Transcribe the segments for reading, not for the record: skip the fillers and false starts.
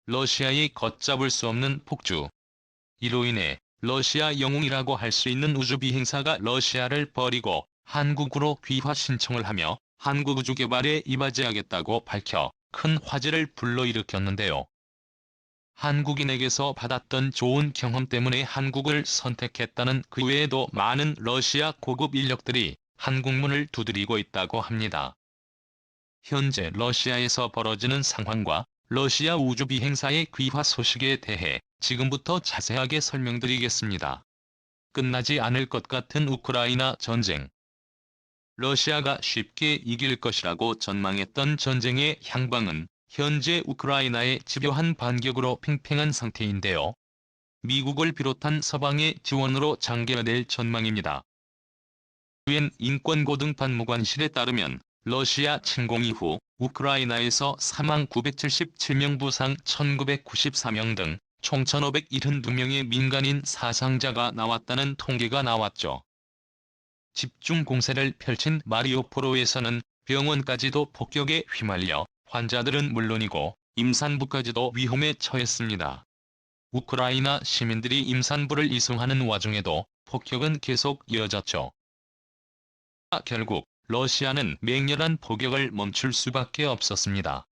러시아의 걷잡을 수 없는 폭주. 이로 인해 러시아 영웅이라고 할 수 있는 우주비행사가 러시아를 버리고 한국으로 귀화 신청을 하며 한국우주개발에 이바지하겠다고 밝혀 큰 화제를 불러일으켰는데요. 한국인에게서 받았던 좋은 경험 때문에 한국을 선택했다는 그 외에도 많은 러시아 고급 인력들이 한국문을 두드리고 있다고 합니다. 현재 러시아에서 벌어지는 상황과 러시아 우주비행사의 귀화 소식에 대해 지금부터 자세하게 설명드리겠습니다. 끝나지 않을 것 같은 우크라이나 전쟁. 러시아가 쉽게 이길 것이라고 전망했던 전쟁의 향방은 현재 우크라이나의 집요한 반격으로 팽팽한 상태인데요. 미국을 비롯한 서방의 지원으로 장기화될 전망입니다. 유엔 인권고등반무관실에 따르면 러시아 침공 이후 우크라이나에서 사망 977명, 부상 1994명 등 총 1572명의 민간인 사상자가 나왔다는 통계가 나왔죠. 집중 공세를 펼친 마리오폴에서는 병원까지도 폭격에 휘말려 환자들은 물론이고 임산부까지도 위험에 처했습니다. 우크라이나 시민들이 임산부를 이송하는 와중에도 폭격은 계속 이어졌죠. 결국 러시아는 맹렬한 포격을 멈출 수밖에 없었습니다.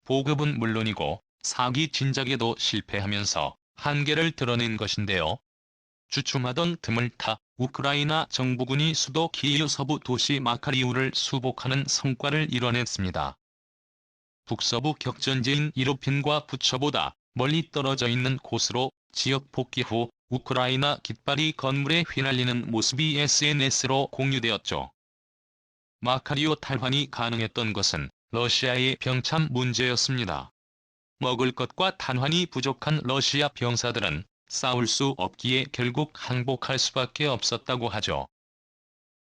보급은 물론이고 사기 진작에도 실패하면서 한계를 드러낸 것인데요. 주춤하던 틈을 타 우크라이나 정부군이 수도 키이우 서부 도시 마카리우를 수복하는 성과를 이뤄냈습니다. 북서부 격전지인 이루핀과 부처보다 멀리 떨어져 있는 곳으로 지역 복귀 후 우크라이나 깃발이 건물에 휘날리는 모습이 SNS로 공유되었죠. 마카리오 탈환이 가능했던 것은 러시아의 병참 문제였습니다. 먹을 것과 탄환이 부족한 러시아 병사들은 싸울 수 없기에 결국 항복할 수밖에 없었다고 하죠.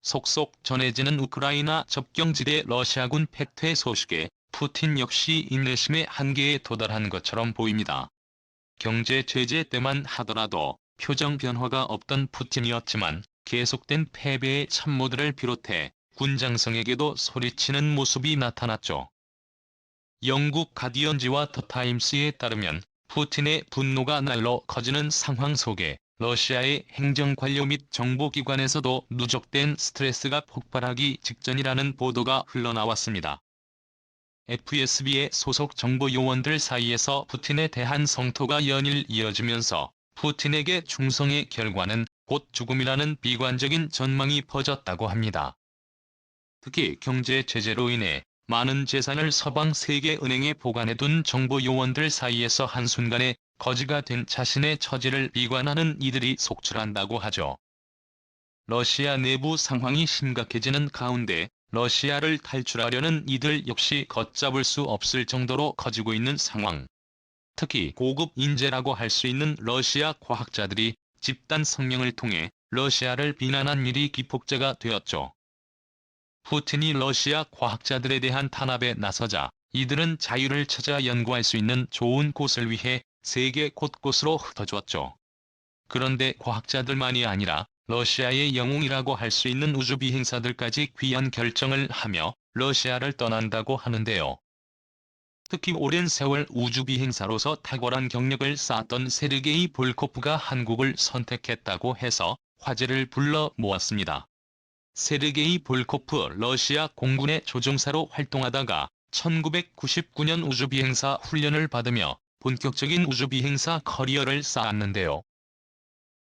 속속 전해지는 우크라이나 접경지대 러시아군 패퇴 소식에 푸틴 역시 인내심의 한계에 도달한 것처럼 보입니다. 경제 제재 때만 하더라도 표정 변화가 없던 푸틴이었지만 계속된 패배의 참모들을 비롯해 군장성에게도 소리치는 모습이 나타났죠. 영국 가디언지와 더타임스에 따르면 푸틴의 분노가 날로 커지는 상황 속에 러시아의 행정관료 및 정보기관에서도 누적된 스트레스가 폭발하기 직전이라는 보도가 흘러나왔습니다. FSB의 소속 정보 요원들 사이에서 푸틴에 대한 성토가 연일 이어지면서 푸틴에게 충성의 결과는 곧 죽음이라는 비관적인 전망이 퍼졌다고 합니다. 특히 경제 제재로 인해 많은 재산을 서방 세계은행에 보관해둔 정보 요원들 사이에서 한순간에 거지가 된 자신의 처지를 비관하는 이들이 속출한다고 하죠. 러시아 내부 상황이 심각해지는 가운데 러시아를 탈출하려는 이들 역시 걷잡을 수 없을 정도로 커지고 있는 상황. 특히 고급 인재라고 할 수 있는 러시아 과학자들이 집단 성명을 통해 러시아를 비난한 일이 기폭제가 되었죠. 푸틴이 러시아 과학자들에 대한 탄압에 나서자 이들은 자유를 찾아 연구할 수 있는 좋은 곳을 위해 세계 곳곳으로 흩어졌죠. 그런데 과학자들만이 아니라 러시아의 영웅이라고 할 수 있는 우주비행사들까지 귀환 결정을 하며 러시아를 떠난다고 하는데요. 특히 오랜 세월 우주비행사로서 탁월한 경력을 쌓았던 세르게이 볼코프가 한국을 선택했다고 해서 화제를 불러 모았습니다. 세르게이 볼코프 러시아 공군의 조종사로 활동하다가 1999년 우주비행사 훈련을 받으며 본격적인 우주비행사 커리어를 쌓았는데요.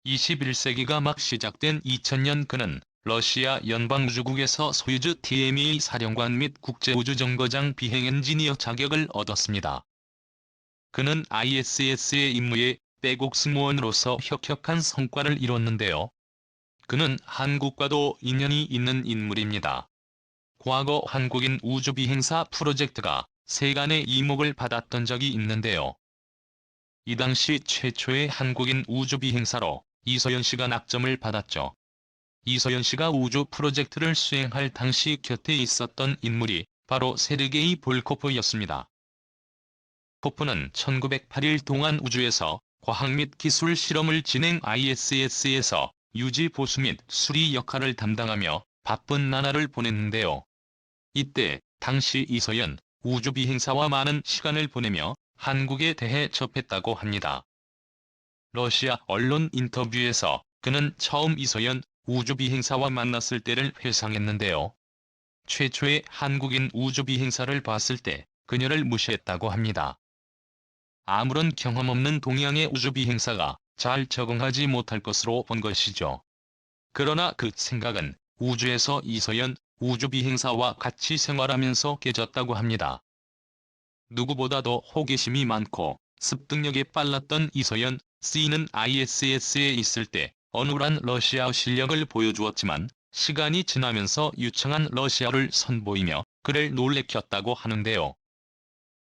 21세기가 막 시작된 2000년 그는 러시아 연방우주국에서 소유주 TMA 사령관 및 국제우주정거장 비행 엔지니어 자격을 얻었습니다. 그는 ISS의 임무에 백옥승무원으로서 혁혁한 성과를 이뤘는데요. 그는 한국과도 인연이 있는 인물입니다. 과거 한국인 우주비행사 프로젝트가 세간의 이목을 받았던 적이 있는데요. 이 당시 최초의 한국인 우주비행사로 이서연 씨가 낙점을 받았죠. 이서연 씨가 우주 프로젝트를 수행할 당시 곁에 있었던 인물이 바로 세르게이 볼코프였습니다. 포프는 1908일 동안 우주에서 과학 및 기술 실험을 진행 ISS에서 유지 보수 및 수리 역할을 담당하며 바쁜 나날을 보냈는데요. 이때 당시 이서연 우주비행사와 많은 시간을 보내며 한국에 대해 접했다고 합니다. 러시아 언론 인터뷰에서 그는 처음 이소연 우주비행사와 만났을 때를 회상했는데요. 최초의 한국인 우주비행사를 봤을 때 그녀를 무시했다고 합니다. 아무런 경험 없는 동양의 우주비행사가 잘 적응하지 못할 것으로 본 것이죠. 그러나 그 생각은 우주에서 이소연 우주비행사와 같이 생활하면서 깨졌다고 합니다. 누구보다도 호기심이 많고 습득력이 빨랐던 이소연 씨는 ISS에 있을 때 어눌한 러시아 실력을 보여주었지만 시간이 지나면서 유창한 러시아를 선보이며 그를 놀래켰다고 하는데요.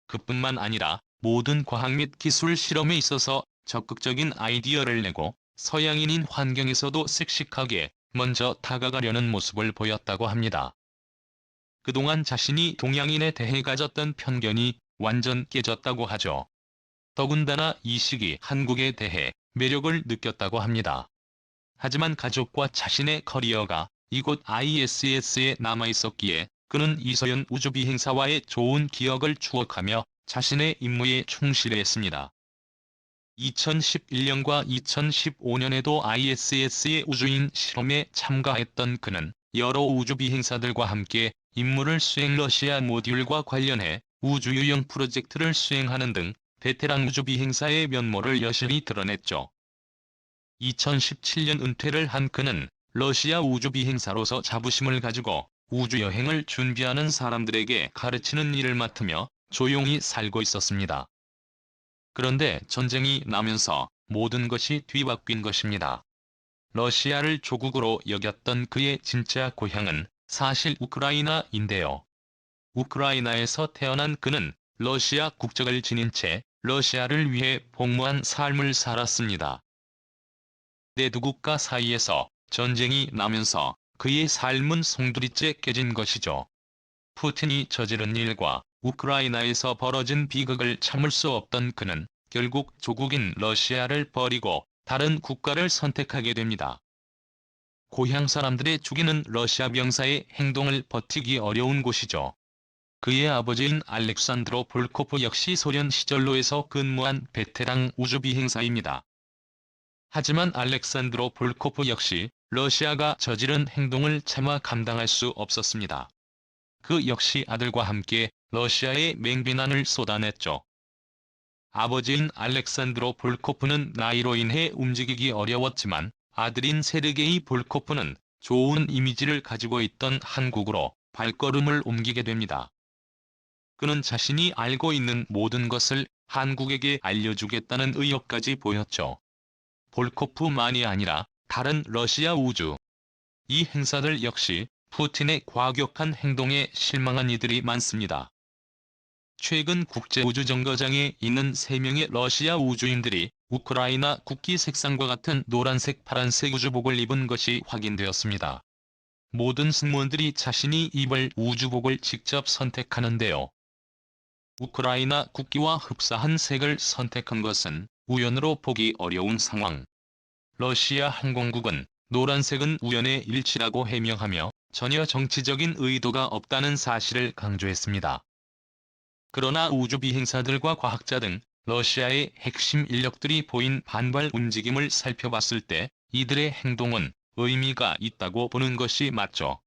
그뿐만 아니라 모든 과학 및 기술 실험에 있어서 적극적인 아이디어를 내고 서양인인 환경에서도 씩씩하게 먼저 다가가려는 모습을 보였다고 합니다. 그동안 자신이 동양인에 대해 가졌던 편견이 완전 깨졌다고 하죠. 더군다나 이 시기 한국에 대해 매력을 느꼈다고 합니다. 하지만 가족과 자신의 커리어가 이곳 ISS에 남아있었기에 그는 이소연 우주비행사와의 좋은 기억을 추억하며 자신의 임무에 충실했습니다. 2011년과 2015년에도 ISS의 우주인 실험에 참가했던 그는 여러 우주비행사들과 함께 임무를 수행 러시아 모듈과 관련해 우주유형 프로젝트를 수행하는 등 베테랑 우주비행사의 면모를 여실히 드러냈죠. 2017년 은퇴를 한 그는 러시아 우주비행사로서 자부심을 가지고 우주여행을 준비하는 사람들에게 가르치는 일을 맡으며 조용히 살고 있었습니다. 그런데 전쟁이 나면서 모든 것이 뒤바뀐 것입니다. 러시아를 조국으로 여겼던 그의 진짜 고향은 사실 우크라이나인데요. 우크라이나에서 태어난 그는 러시아 국적을 지닌 채 러시아를 위해 복무한 삶을 살았습니다. 내 두 국가 사이에서 전쟁이 나면서 그의 삶은 송두리째 깨진 것이죠. 푸틴이 저지른 일과 우크라이나에서 벌어진 비극을 참을 수 없던 그는 결국 조국인 러시아를 버리고 다른 국가를 선택하게 됩니다. 고향 사람들의 죽이는 러시아 병사의 행동을 버티기 어려운 곳이죠. 그의 아버지인 알렉산드로 볼코프 역시 소련 시절로에서 근무한 베테랑 우주비행사입니다. 하지만 알렉산드로 볼코프 역시 러시아가 저지른 행동을 차마 감당할 수 없었습니다. 그 역시 아들과 함께 러시아에 맹비난을 쏟아냈죠. 아버지인 알렉산드로 볼코프는 나이로 인해 움직이기 어려웠지만 아들인 세르게이 볼코프는 좋은 이미지를 가지고 있던 한국으로 발걸음을 옮기게 됩니다. 그는 자신이 알고 있는 모든 것을 한국에게 알려주겠다는 의욕까지 보였죠. 볼코프만이 아니라 다른 러시아 우주 이 행사들 역시 푸틴의 과격한 행동에 실망한 이들이 많습니다. 최근 국제우주정거장에 있는 3명의 러시아 우주인들이 우크라이나 국기 색상과 같은 노란색 파란색 우주복을 입은 것이 확인되었습니다. 모든 승무원들이 자신이 입을 우주복을 직접 선택하는데요. 우크라이나 국기와 흡사한 색을 선택한 것은 우연으로 보기 어려운 상황. 러시아 항공국은 노란색은 우연의 일치라고 해명하며 전혀 정치적인 의도가 없다는 사실을 강조했습니다. 그러나 우주비행사들과 과학자 등 러시아의 핵심 인력들이 보인 반발 움직임을 살펴봤을 때 이들의 행동은 의미가 있다고 보는 것이 맞죠.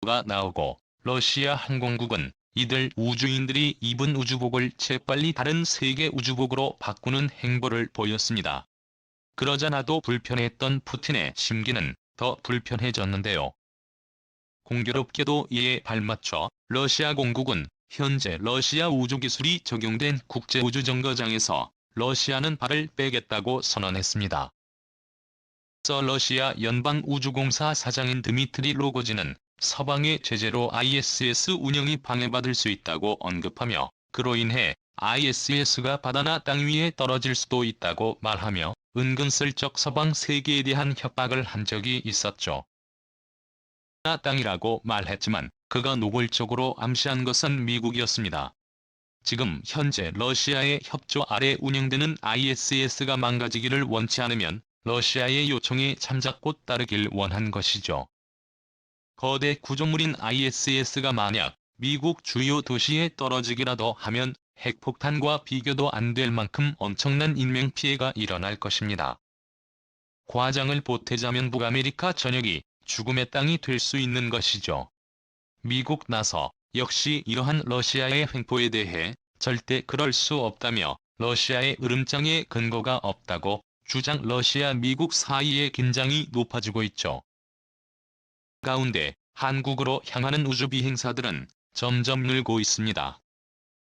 가 나오고 러시아 항공국은 이들 우주인들이 입은 우주복을 재빨리 다른 세계 우주복으로 바꾸는 행보를 보였습니다. 그러자 나도 불편했던 푸틴의 심기는 더 불편해졌는데요. 공교롭게도 이에 발맞춰 러시아 공국은 현재 러시아 우주기술이 적용된 국제우주정거장에서 러시아는 발을 빼겠다고 선언했습니다. 러시아 연방우주공사 사장인 드미트리 로고진은 서방의 제재로 ISS 운영이 방해받을 수 있다고 언급하며 그로 인해 ISS가 바다나 땅 위에 떨어질 수도 있다고 말하며 은근슬쩍 서방 세계에 대한 협박을 한 적이 있었죠. 바다나 땅이라고 말했지만 그가 노골적으로 암시한 것은 미국이었습니다. 지금 현재 러시아의 협조 아래 운영되는 ISS가 망가지기를 원치 않으면 러시아의 요청에 잠자코 따르길 원한 것이죠. 거대 구조물인 ISS가 만약 미국 주요 도시에 떨어지기라도 하면 핵폭탄과 비교도 안 될 만큼 엄청난 인명피해가 일어날 것입니다. 과장을 보태자면 북아메리카 전역이 죽음의 땅이 될 수 있는 것이죠. 미국 나서 역시 이러한 러시아의 횡포에 대해 절대 그럴 수 없다며 러시아의 으름장에 근거가 없다고 주장. 러시아 미국 사이의 긴장이 높아지고 있죠. 가운데 한국으로 향하는 우주 비행사들은 점점 늘고 있습니다.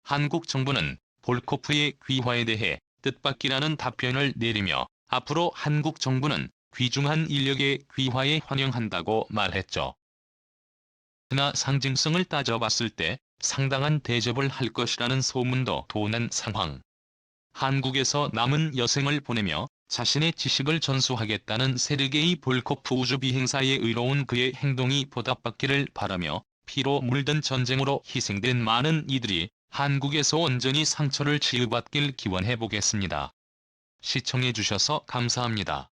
한국 정부는 볼코프의 귀화에 대해 뜻밖이라는 답변을 내리며 앞으로 한국 정부는 귀중한 인력의 귀화에 환영한다고 말했죠. 그러나 상징성을 따져봤을 때 상당한 대접을 할 것이라는 소문도 도는 상황. 한국에서 남은 여생을 보내며 자신의 지식을 전수하겠다는 세르게이 볼코프 우주비행사에 의로운 그의 행동이 보답받기를 바라며 피로 물든 전쟁으로 희생된 많은 이들이 한국에서 온전히 상처를 치유받길 기원해보겠습니다. 시청해주셔서 감사합니다.